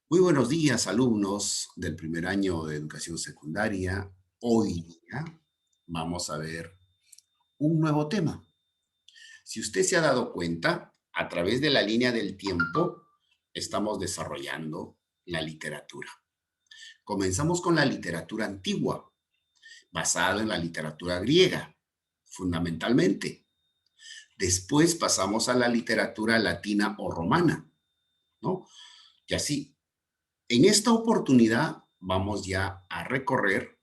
Muy buenos días, alumnos del primer año de educación secundaria. Hoy día vamos a ver un nuevo tema. Si usted se ha dado cuenta, a través de la línea del tiempo estamos desarrollando la literatura. Comenzamos con la literatura antigua, basada en la literatura griega, fundamentalmente. Después pasamos a la literatura latina o romana, ¿no? Y así, en esta oportunidad vamos ya a recorrer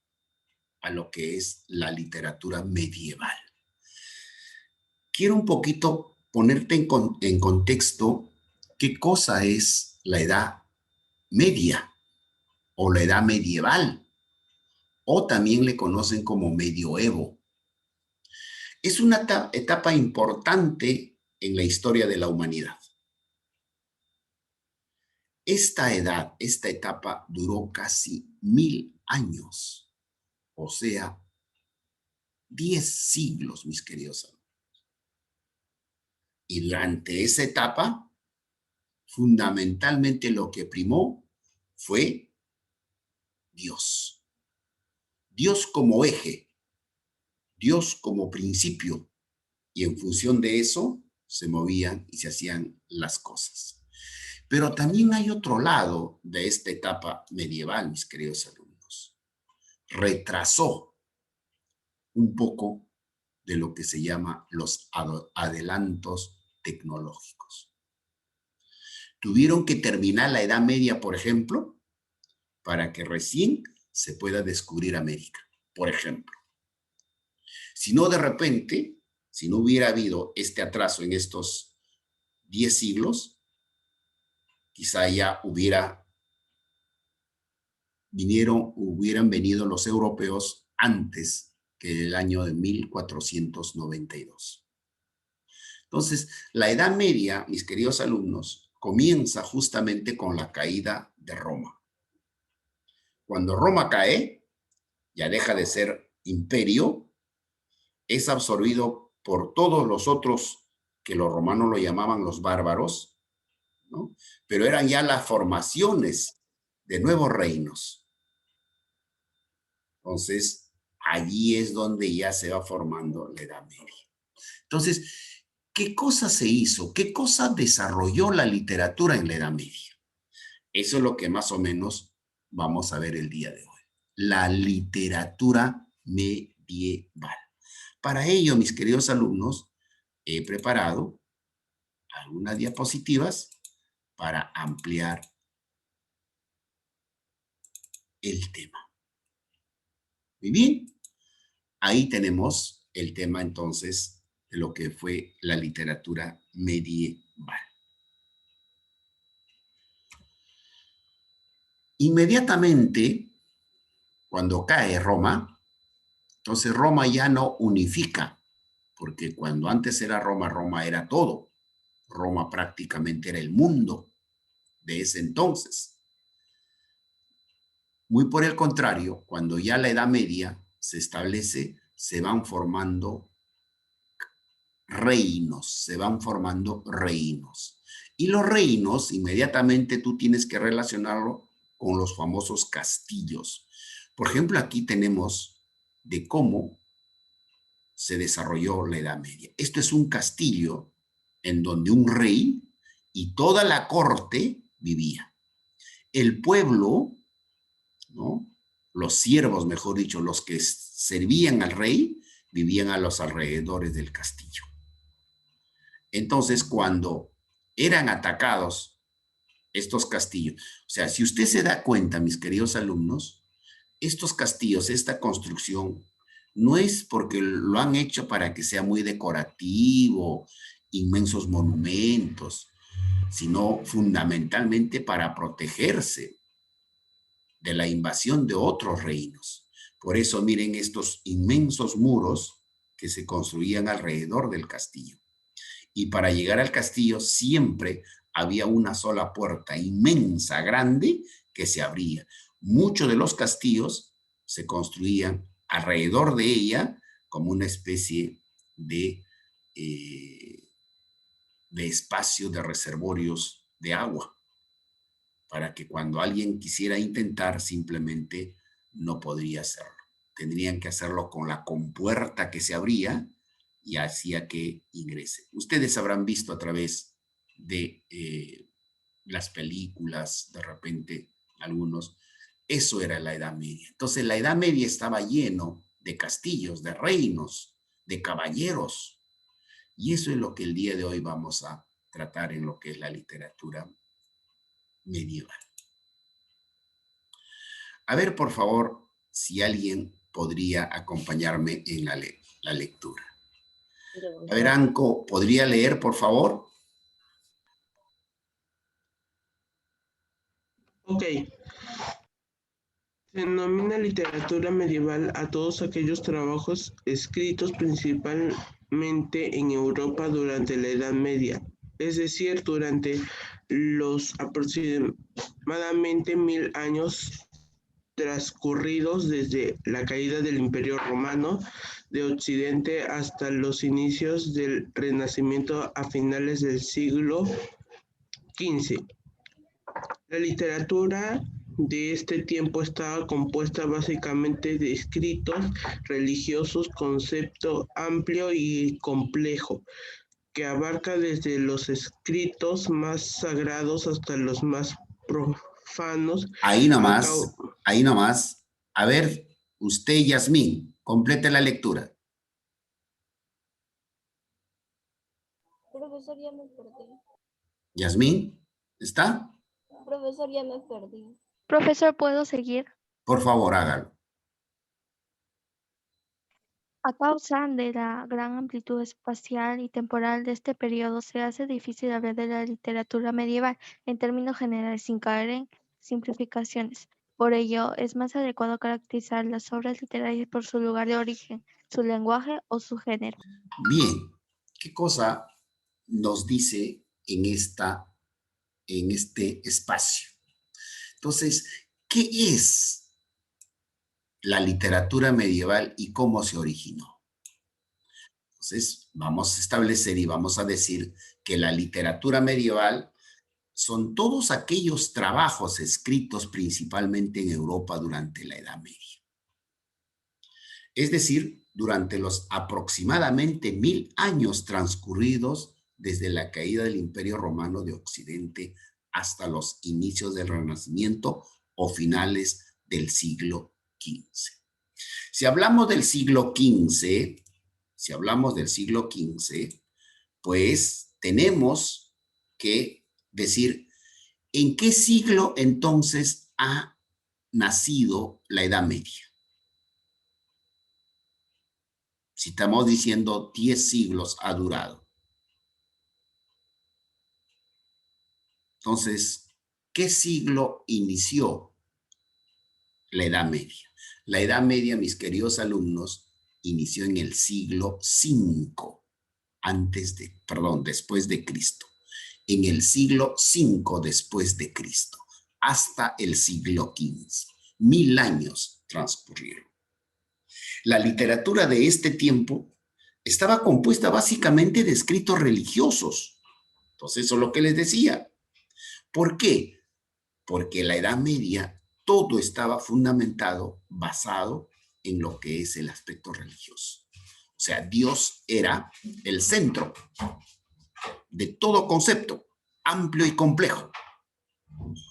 a lo que es la literatura medieval. Quiero un poquito ponerte en contexto qué cosa es la edad media o la edad medieval, o también le conocen como medioevo. Es una etapa importante en la historia de la humanidad. Esta edad, esta etapa duró casi 1000 años, o sea, 10 siglos, mis queridos amigos. Y durante esa etapa, fundamentalmente lo que primó fue Dios. Dios como eje, Dios como principio, y en función de eso se movían y se hacían las cosas. Pero también hay otro lado de esta etapa medieval, mis queridos alumnos. Retrasó un poco de lo que se llama los adelantos tecnológicos. Tuvieron que terminar la Edad Media, por ejemplo, para que recién se pueda descubrir América, por ejemplo. Si no, de repente, si no hubiera habido este atraso en estos 10 siglos, quizá ya hubieran venido los europeos antes que el año de 1492. Entonces, la Edad Media, mis queridos alumnos, comienza justamente con la caída de Roma. Cuando Roma cae, ya deja de ser imperio, es absorbido por todos los otros que los romanos lo llamaban los bárbaros, ¿no? Pero eran ya las formaciones de nuevos reinos. Entonces, allí es donde ya se va formando la Edad Media. Entonces, ¿qué cosa se hizo? ¿Qué cosa desarrolló la literatura en la Edad Media? Eso es lo que más o menos vamos a ver el día de hoy. La literatura medieval. Para ello, mis queridos alumnos, he preparado algunas diapositivas para ampliar el tema. Muy bien, ahí tenemos el tema entonces de lo que fue la literatura medieval. Inmediatamente, cuando cae Roma, entonces Roma ya no unifica, porque cuando antes era Roma, Roma era todo. Roma prácticamente era el mundo de ese entonces. Muy por el contrario, cuando ya la Edad Media se establece, se van formando reinos, se van formando reinos. Y los reinos, inmediatamente tú tienes que relacionarlo con los famosos castillos. Por ejemplo, aquí tenemos de cómo se desarrolló la Edad Media. Esto es un castillo en donde un rey y toda la corte vivía. El pueblo, ¿no? Los siervos, mejor dicho, los que servían al rey, vivían a los alrededores del castillo. Entonces, cuando eran atacados estos castillos, o sea, si usted se da cuenta, mis queridos alumnos, estos castillos, esta construcción, no es porque lo han hecho para que sea muy decorativo, inmensos monumentos, sino fundamentalmente para protegerse de la invasión de otros reinos. Por eso miren estos inmensos muros que se construían alrededor del castillo. Y para llegar al castillo siempre había una sola puerta inmensa, grande, que se abría. Muchos de los castillos se construían alrededor de ella como una especie de espacio de reservorios de agua para que cuando alguien quisiera intentar simplemente no podría hacerlo. Tendrían que hacerlo con la compuerta que se abría y hacía que ingrese. Ustedes habrán visto a través de las películas, de repente, algunos, eso era la Edad Media. Entonces, la Edad Media estaba lleno de castillos, de reinos, de caballeros. Y eso es lo que el día de hoy vamos a tratar en lo que es la literatura medieval. A ver, por favor, si alguien podría acompañarme en la lectura. A ver, Anco, ¿podría leer, por favor? Ok. Se denomina literatura medieval a todos aquellos trabajos escritos principalmente en Europa durante la Edad Media, es decir, durante los aproximadamente 1000 años transcurridos desde la caída del Imperio Romano de Occidente hasta los inicios del Renacimiento a finales del siglo XV. La literatura de este tiempo estaba compuesta básicamente de escritos religiosos, concepto amplio y complejo, que abarca desde los escritos más sagrados hasta los más profanos. Ahí nomás, ahí nomás. A ver, usted, Yasmín, complete la lectura. Profesor, ya me perdí. Yasmín, ¿está? Profesor, ya me perdí. Profesor, ¿puedo seguir? Por favor, hágalo. A causa de la gran amplitud espacial y temporal de este periodo, se hace difícil hablar de la literatura medieval en términos generales sin caer en simplificaciones. Por ello, es más adecuado caracterizar las obras literarias por su lugar de origen, su lenguaje o su género. Bien, ¿qué cosa nos dice en este espacio? Entonces, ¿qué es la literatura medieval y cómo se originó? Entonces, vamos a establecer y vamos a decir que la literatura medieval son todos aquellos trabajos escritos principalmente en Europa durante la Edad Media. Es decir, durante los aproximadamente 1000 años transcurridos desde la caída del Imperio Romano de Occidente hasta los inicios del Renacimiento o finales del siglo XV. Si hablamos del siglo XV, pues tenemos que decir en qué siglo entonces ha nacido la Edad Media. Si estamos diciendo 10 siglos ha durado. Entonces, ¿qué siglo inició la Edad Media? La Edad Media, mis queridos alumnos, inició en el siglo V después de Cristo. En el siglo V después de Cristo, hasta el siglo XV. 1000 años transcurrieron. La literatura de este tiempo estaba compuesta básicamente de escritos religiosos. Entonces, eso es lo que les decía. ¿Por qué? Porque en la Edad Media todo estaba fundamentado, basado en lo que es el aspecto religioso. O sea, Dios era el centro de todo concepto amplio y complejo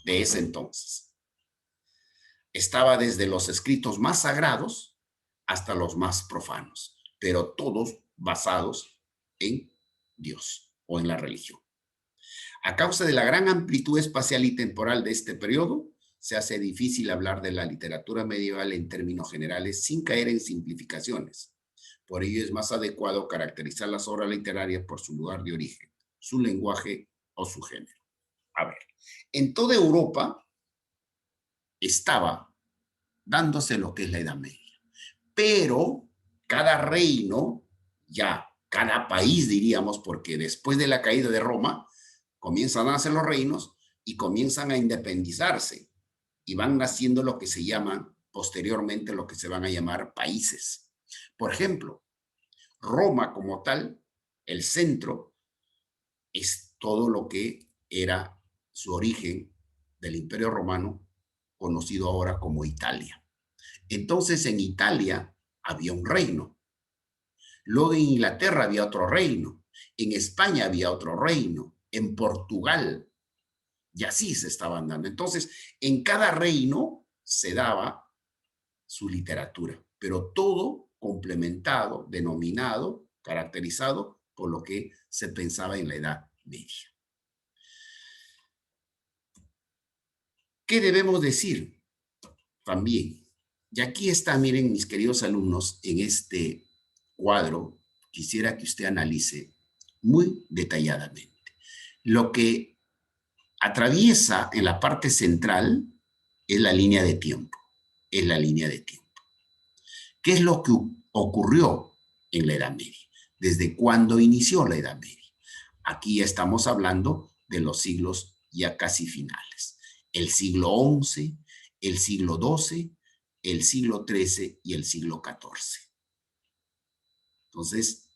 de ese entonces. Estaba desde los escritos más sagrados hasta los más profanos, pero todos basados en Dios o en la religión. A causa de la gran amplitud espacial y temporal de este periodo, se hace difícil hablar de la literatura medieval en términos generales sin caer en simplificaciones. Por ello es más adecuado caracterizar las obras literarias por su lugar de origen, su lenguaje o su género. A ver, en toda Europa estaba dándose lo que es la Edad Media, pero cada reino, ya cada país diríamos, porque después de la caída de Roma, comienzan a nacer los reinos y comienzan a independizarse y van naciendo lo que se llaman posteriormente lo que se van a llamar países. Por ejemplo, Roma como tal, el centro, es todo lo que era su origen del Imperio Romano, conocido ahora como Italia. Entonces, en Italia había un reino. Luego en Inglaterra había otro reino. En España había otro reino. En Portugal. Y así se estaban dando. Entonces, en cada reino se daba su literatura, pero todo complementado, denominado, caracterizado por lo que se pensaba en la Edad Media. ¿Qué debemos decir? También, y aquí está, miren, mis queridos alumnos, en este cuadro, quisiera que usted analice muy detalladamente. Lo que atraviesa en la parte central es la línea de tiempo. Es la línea de tiempo. ¿Qué es lo que ocurrió en la Edad Media? ¿Desde cuándo inició la Edad Media? Aquí ya estamos hablando de los siglos ya casi finales. El siglo XI, el siglo XII, el siglo XIII y el siglo XIV. Entonces,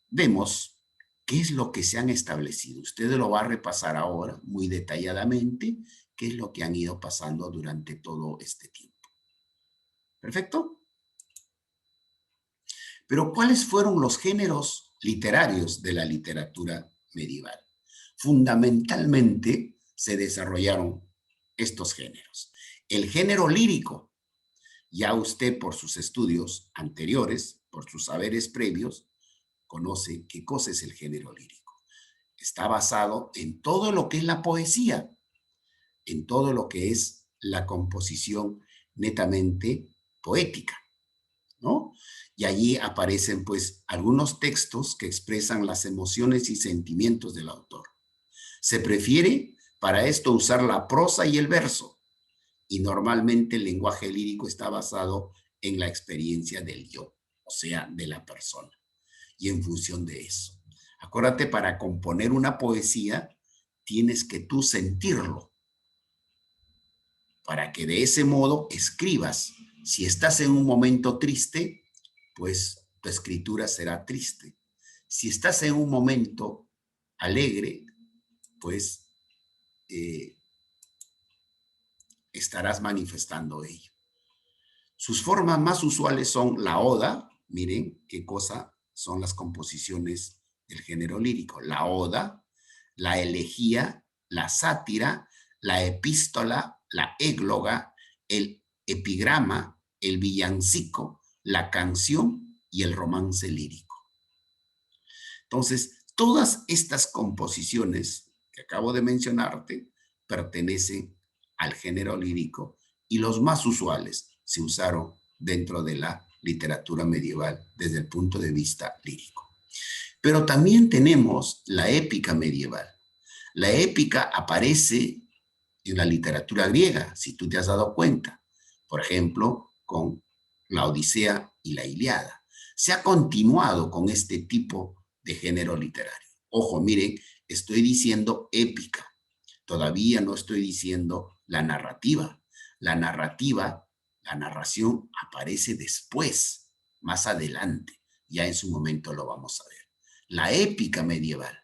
vemos qué es lo que se han establecido. Usted lo va a repasar ahora muy detalladamente, qué es lo que han ido pasando durante todo este tiempo. ¿Perfecto? Pero ¿cuáles fueron los géneros literarios de la literatura medieval? Fundamentalmente se desarrollaron estos géneros. El género lírico, ya usted por sus estudios anteriores, por sus saberes previos, conoce qué cosa es el género lírico. Está basado en todo lo que es la poesía, en todo lo que es la composición netamente poética, ¿no? Y allí aparecen pues algunos textos que expresan las emociones y sentimientos del autor. Se prefiere para esto usar la prosa y el verso, y normalmente el lenguaje lírico está basado en la experiencia del yo, o sea, de la persona, y en función de eso. Acuérdate, para componer una poesía tienes que tú sentirlo, para que de ese modo escribas. Si estás en un momento triste, pues tu escritura será triste. Si estás en un momento alegre, pues estarás manifestando ello. Sus formas más usuales son la oda. Miren qué cosa son las composiciones del género lírico. La oda, la elegía, la sátira, la epístola, la égloga, el epigrama, el villancico, la canción y el romance lírico. Entonces, todas estas composiciones que acabo de mencionarte pertenecen al género lírico y los más usuales se usaron dentro de la literatura medieval desde el punto de vista lírico. Pero también tenemos la épica medieval. La épica aparece en la literatura griega, si tú te has dado cuenta. Por ejemplo, con la Odisea y la Ilíada. Se ha continuado con este tipo de género literario. Ojo, miren, estoy diciendo épica. Todavía no estoy diciendo la narrativa. La narración aparece después, más adelante. Ya en su momento lo vamos a ver. La épica medieval.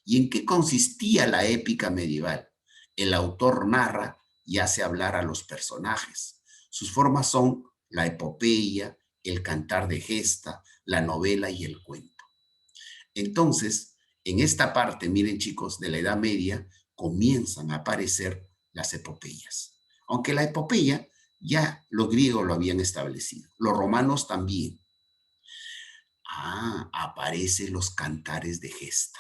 ¿Y en qué consistía la épica medieval? El autor narra y hace hablar a los personajes. Sus formas son la epopeya, el cantar de gesta, la novela y el cuento. Entonces, en esta parte, miren chicos, de la Edad Media, comienzan a aparecer las epopeyas. Aunque la epopeya ya los griegos lo habían establecido, los romanos también. Aparecen los cantares de gesta.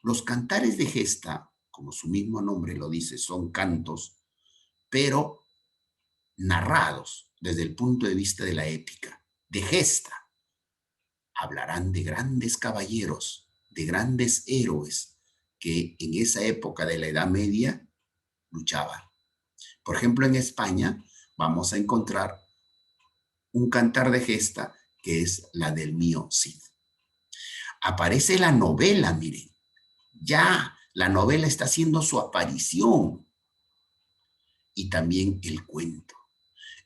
Los cantares de gesta, como su mismo nombre lo dice, son cantos, pero narrados desde el punto de vista de la épica, de gesta. Hablarán de grandes caballeros, de grandes héroes que en esa época de la Edad Media luchaban. Por ejemplo, en España vamos a encontrar un cantar de gesta que es la del mío Cid. Aparece la novela, miren. Ya la novela está haciendo su aparición. Y también el cuento.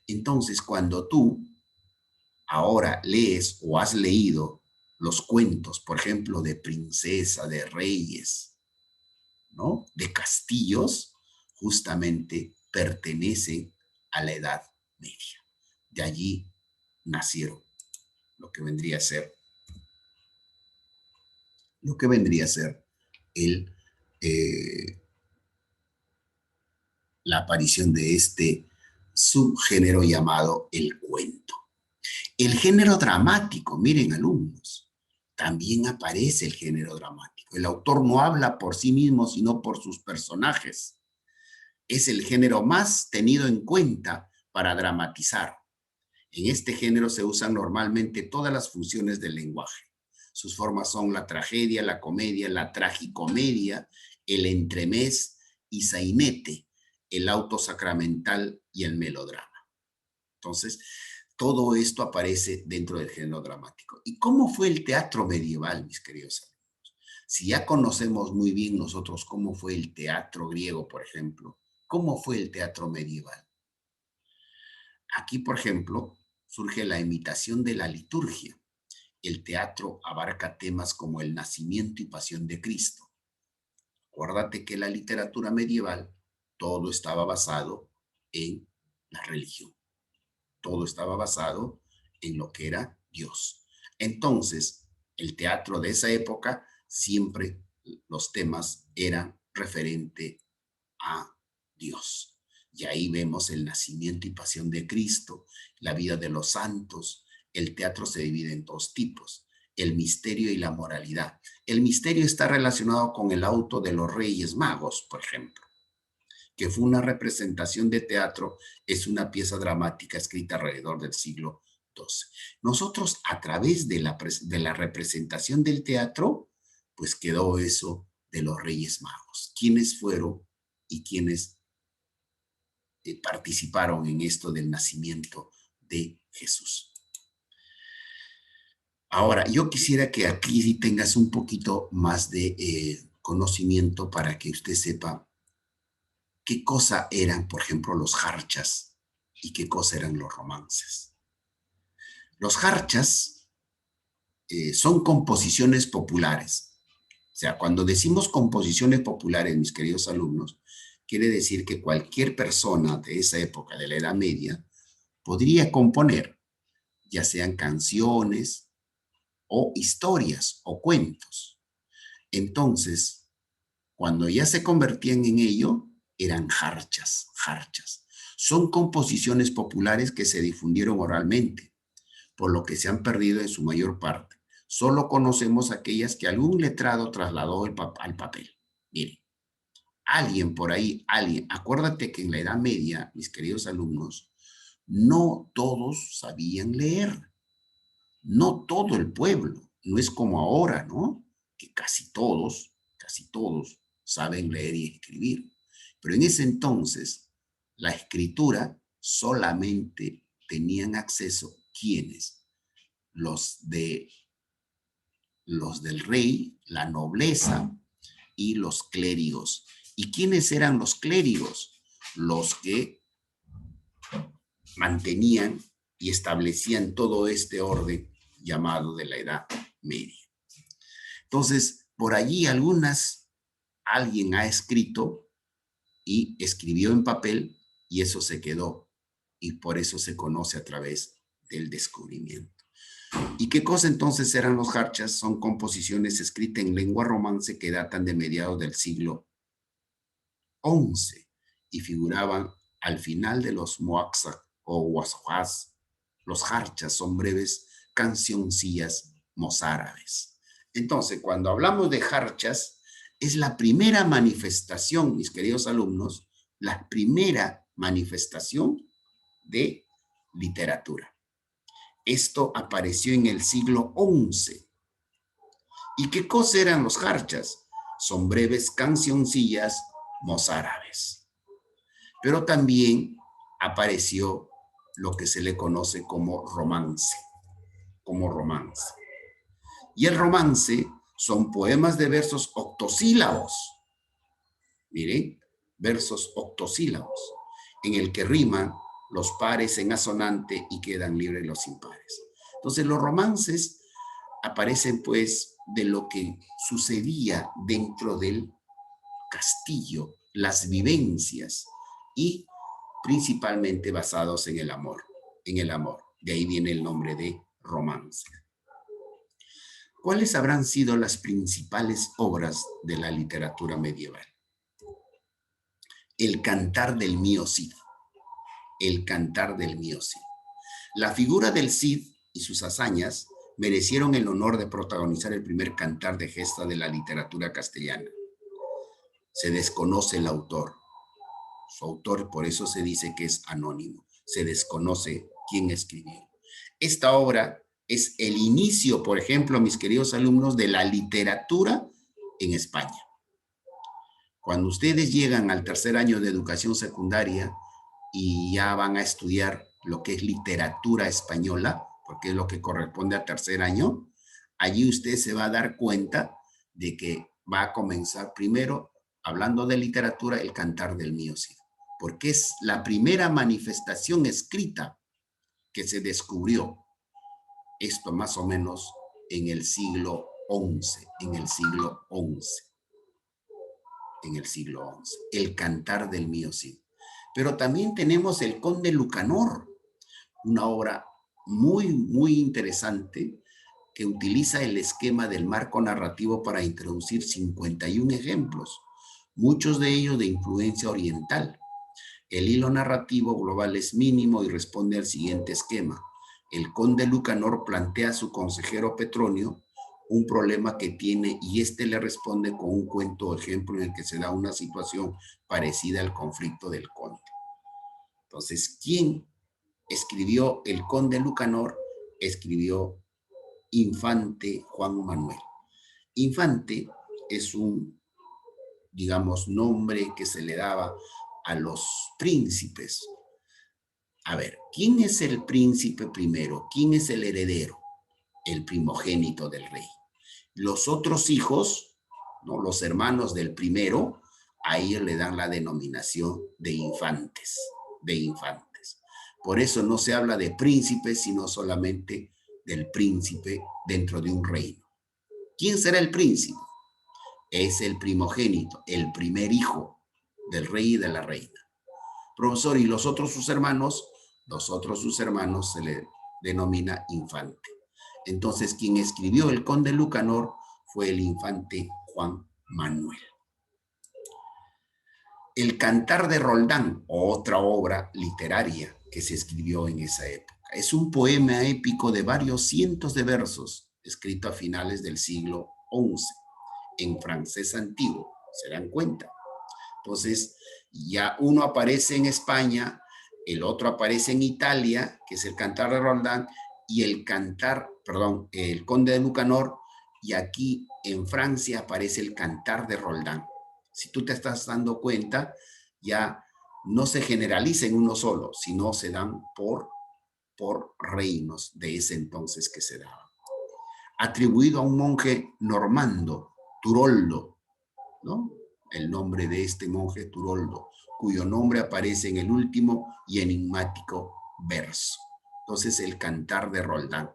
Entonces, cuando tú ahora lees o has leído los cuentos, por ejemplo, de princesa, de reyes, ¿no? De castillos, justamente pertenecen a la Edad Media. De allí nacieron lo que vendría a ser el, la aparición de este subgénero llamado el cuento. El género dramático, miren alumnos, también aparece el género dramático. El autor no habla por sí mismo, sino por sus personajes. Es el género más tenido en cuenta para dramatizar. En este género se usan normalmente todas las funciones del lenguaje. Sus formas son la tragedia, la comedia, la tragicomedia, el entremés y sainete, el auto sacramental y el melodrama. Entonces, todo esto aparece dentro del género dramático. ¿Y cómo fue el teatro medieval, mis queridos amigos? Si ya conocemos muy bien nosotros cómo fue el teatro griego, por ejemplo, ¿cómo fue el teatro medieval? Aquí, por ejemplo, surge la imitación de la liturgia. El teatro abarca temas como el nacimiento y pasión de Cristo. Acuérdate que la literatura medieval, todo estaba basado en la religión. Todo estaba basado en lo que era Dios. Entonces, el teatro de esa época, siempre los temas eran referente a Dios. Y ahí vemos el nacimiento y pasión de Cristo, la vida de los santos. El teatro se divide en dos tipos, el misterio y la moralidad. El misterio está relacionado con el auto de los Reyes Magos, por ejemplo, que fue una representación de teatro, es una pieza dramática escrita alrededor del siglo XII. Nosotros, a través de la representación del teatro, pues quedó eso de los Reyes Magos. ¿Quiénes fueron y quiénes participaron en esto del nacimiento de Jesús? Ahora, yo quisiera que aquí sí tengas un poquito más de conocimiento para que usted sepa qué cosa eran, por ejemplo, los jarchas y qué cosa eran los romances. Los jarchas son composiciones populares. O sea, cuando decimos composiciones populares, mis queridos alumnos, quiere decir que cualquier persona de esa época, de la Edad Media, podría componer, ya sean canciones o historias o cuentos. Entonces, cuando ya se convertían en ello, eran jarchas. Son composiciones populares que se difundieron oralmente, por lo que se han perdido en su mayor parte. Solo conocemos aquellas que algún letrado trasladó al papel. Miren, alguien por ahí, acuérdate que en la Edad Media, mis queridos alumnos, no todos sabían leer. No todo el pueblo, no es como ahora, ¿no? Que casi todos saben leer y escribir. Pero en ese entonces, la escritura solamente tenían acceso, ¿quiénes? Los del rey, la nobleza y los clérigos. ¿Y quiénes eran los clérigos? Los que mantenían y establecían todo este orden llamado de la Edad Media. Entonces, por allí alguien ha escrito y escribió en papel y eso se quedó y por eso se conoce a través del descubrimiento. ¿Y qué cosa entonces eran los jarchas? Son composiciones escritas en lengua romance que datan de mediados del siglo XI y figuraban al final de los moaxac o huasjas. Los jarchas son breves cancioncillas mozárabes. Entonces, cuando hablamos de jarchas, es la primera manifestación, mis queridos alumnos, la primera manifestación de literatura. Esto apareció en el siglo XI. ¿Y qué cosa eran los jarchas? Son breves cancioncillas mozárabes. Pero también apareció lo que se le conoce como romance. Y el romance son poemas de versos octosílabos. Miren, versos octosílabos, en el que riman los pares en asonante y quedan libres los impares. Entonces los romances aparecen pues de lo que sucedía dentro del castillo, las vivencias y principalmente basados en el amor, De ahí viene el nombre de romance. ¿Cuáles habrán sido las principales obras de la literatura medieval? El Cantar del Mío Cid. El Cantar del Mío Cid. La figura del Cid y sus hazañas merecieron el honor de protagonizar el primer cantar de gesta de la literatura castellana. Se desconoce el autor. Su autor, por eso se dice que es anónimo. Se desconoce quién escribió. Esta obra es el inicio, por ejemplo, mis queridos alumnos, de la literatura en España. Cuando ustedes llegan al tercer año de educación secundaria y ya van a estudiar lo que es literatura española, porque es lo que corresponde a tercer año, allí usted se va a dar cuenta de que va a comenzar primero, hablando de literatura, el Cantar del Mío Cid, porque es la primera manifestación escrita que se descubrió. Esto más o menos en el siglo XI, el Cantar del Mío Cid. Pero también tenemos el Conde Lucanor, una obra muy interesante que utiliza el esquema del marco narrativo para introducir 51 ejemplos, muchos de ellos de influencia oriental. El hilo narrativo global es mínimo y responde al siguiente esquema. El conde Lucanor plantea a su consejero Petronio un problema que tiene y éste le responde con un cuento o ejemplo en el que se da una situación parecida al conflicto del conde. Entonces, ¿quién escribió el conde Lucanor? Escribió Infante Juan Manuel. Infante es un, digamos, nombre que se le daba a los príncipes. A ver, ¿quién es el príncipe primero? ¿Quién es el heredero? El primogénito del rey. Los otros hijos, ¿no? Los hermanos del primero, a ellos le dan la denominación de infantes, Por eso no se habla de príncipes, sino solamente del príncipe dentro de un reino. ¿Quién será el príncipe? Es el primogénito, el primer hijo del rey y de la reina. Profesor, ¿y los otros sus hermanos? Los otros sus hermanos se le denomina infante. Entonces, quien escribió el conde Lucanor fue el infante Juan Manuel. El Cantar de Roldán, otra obra literaria que se escribió en esa época. Es un poema épico de varios cientos de versos, escrito a finales del siglo XI, en francés antiguo, ¿se dan cuenta? Entonces, ya uno aparece en España, el otro aparece en Italia, que es el Cantar de Roldán, y el Conde de Lucanor, y aquí en Francia aparece el Cantar de Roldán. Si tú te estás dando cuenta, ya no se generaliza en uno solo, sino se dan por reinos de ese entonces que se daban. Atribuido a un monje normando, Turoldo, ¿no? El nombre de este monje Turoldo, cuyo nombre aparece en el último y enigmático verso. Entonces, el Cantar de Roldán.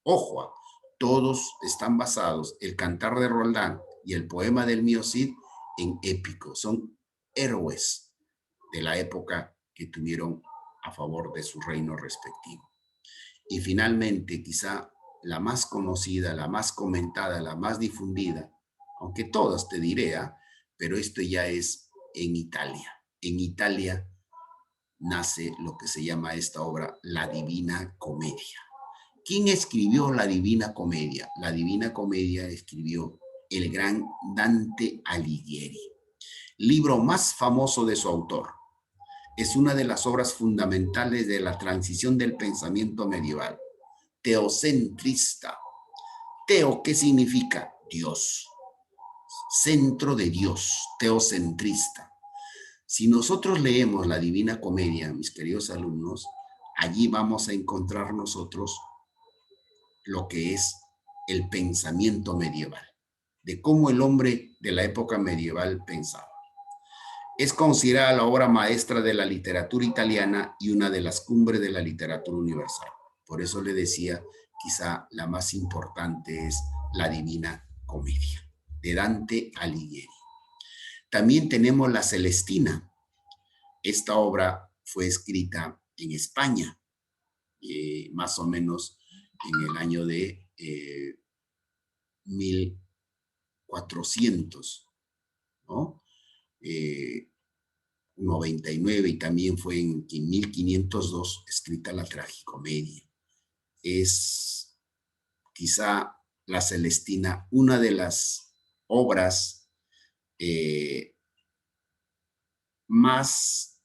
Ojo, todos están basados, el Cantar de Roldán y el poema del Mío Cid, en épico. Son héroes de la época que tuvieron a favor de su reino respectivo. Y finalmente, quizá la más conocida, la más comentada, la más difundida, aunque todas te diré, pero esto ya es en Italia. En Italia nace lo que se llama esta obra, la Divina Comedia. ¿Quién escribió la Divina Comedia? La Divina Comedia escribió el gran Dante Alighieri, libro más famoso de su autor. Es una de las obras fundamentales de la transición del pensamiento medieval, teocentrista. Teo, ¿qué significa? Dios. Centro de Dios, teocentrista. Si nosotros leemos la Divina Comedia, mis queridos alumnos, allí vamos a encontrar nosotros lo que es el pensamiento medieval, de cómo el hombre de la época medieval pensaba. Es considerada la obra maestra de la literatura italiana y una de las cumbres de la literatura universal. Por eso le decía, quizá la más importante es la Divina Comedia, de Dante Alighieri. También tenemos La Celestina. Esta obra fue escrita en España, más o menos en el año de 1400, ¿no? 99, y también fue en 1502 escrita la tragicomedia. Es quizá La Celestina una de las obras más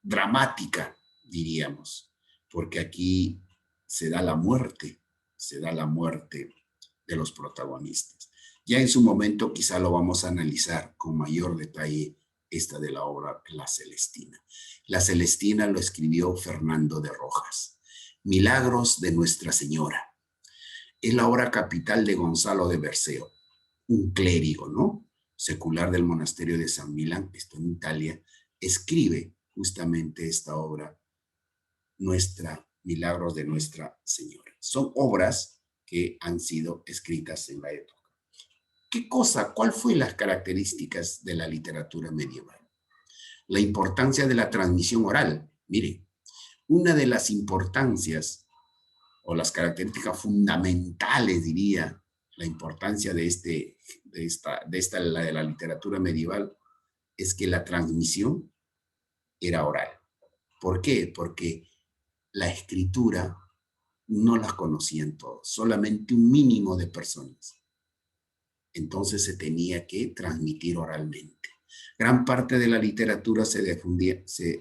dramática, diríamos, porque aquí se da la muerte de los protagonistas. Ya en su momento quizá lo vamos a analizar con mayor detalle, esta de la obra La Celestina. La Celestina lo escribió Fernando de Rojas. Milagros de Nuestra Señora. Es la obra capital de Gonzalo de Berceo, un clérigo, ¿no? Secular del monasterio de San Milán, esto en Italia, escribe justamente esta obra, Milagros de Nuestra Señora. Son obras que han sido escritas en la época. ¿Cuál fue las características de la literatura medieval? La importancia de la transmisión oral. Mire, una de las importancias o las características fundamentales, diría, la importancia de la literatura medieval es que la transmisión era oral. ¿Por qué? Porque la escritura no la conocían todos, solamente un mínimo de personas. Entonces se tenía que transmitir oralmente. Gran parte de la literatura se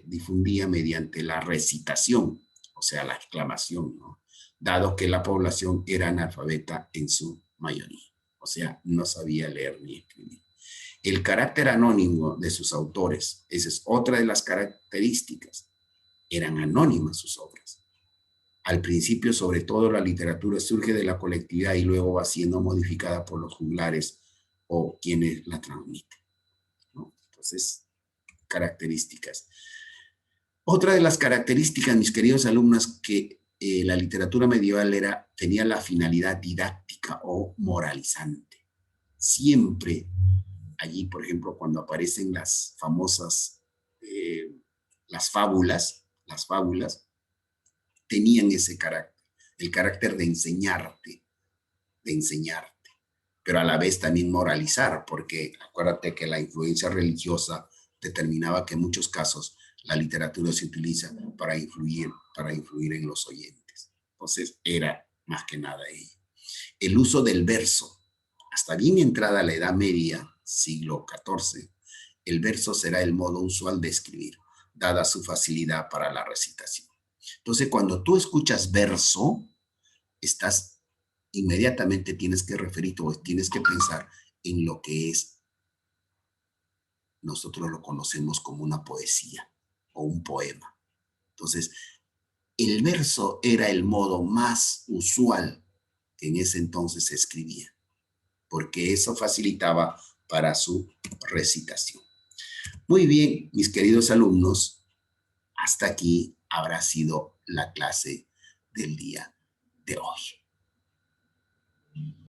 difundía mediante la recitación, o sea, la exclamación, ¿no? Dado que la población era analfabeta en su mayoría, o sea, no sabía leer ni escribir. El carácter anónimo de sus autores, esa es otra de las características, eran anónimas sus obras. Al principio, sobre todo, la literatura surge de la colectividad y luego va siendo modificada por los juglares o quienes la transmiten, ¿no? Entonces, características. Otra de las características, mis queridos alumnos, que la literatura medieval tenía la finalidad didáctica o moralizante. Siempre allí, por ejemplo, cuando aparecen las famosas, las fábulas, tenían ese carácter, el carácter de enseñarte, pero a la vez también moralizar, porque acuérdate que la influencia religiosa determinaba que en muchos casos la literatura se utiliza para influir en los oyentes. Entonces era más que nada ello. El uso del verso. Hasta bien entrada la Edad Media, siglo XIV, el verso será el modo usual de escribir, dada su facilidad para la recitación. Entonces, cuando tú escuchas verso, inmediatamente tienes que referirte o tienes que pensar en lo que es, nosotros lo conocemos como una poesía o un poema. Entonces, el verso era el modo más usual que en ese entonces se escribía, porque eso facilitaba para su recitación. Muy bien, mis queridos alumnos, hasta aquí habrá sido la clase del día de hoy.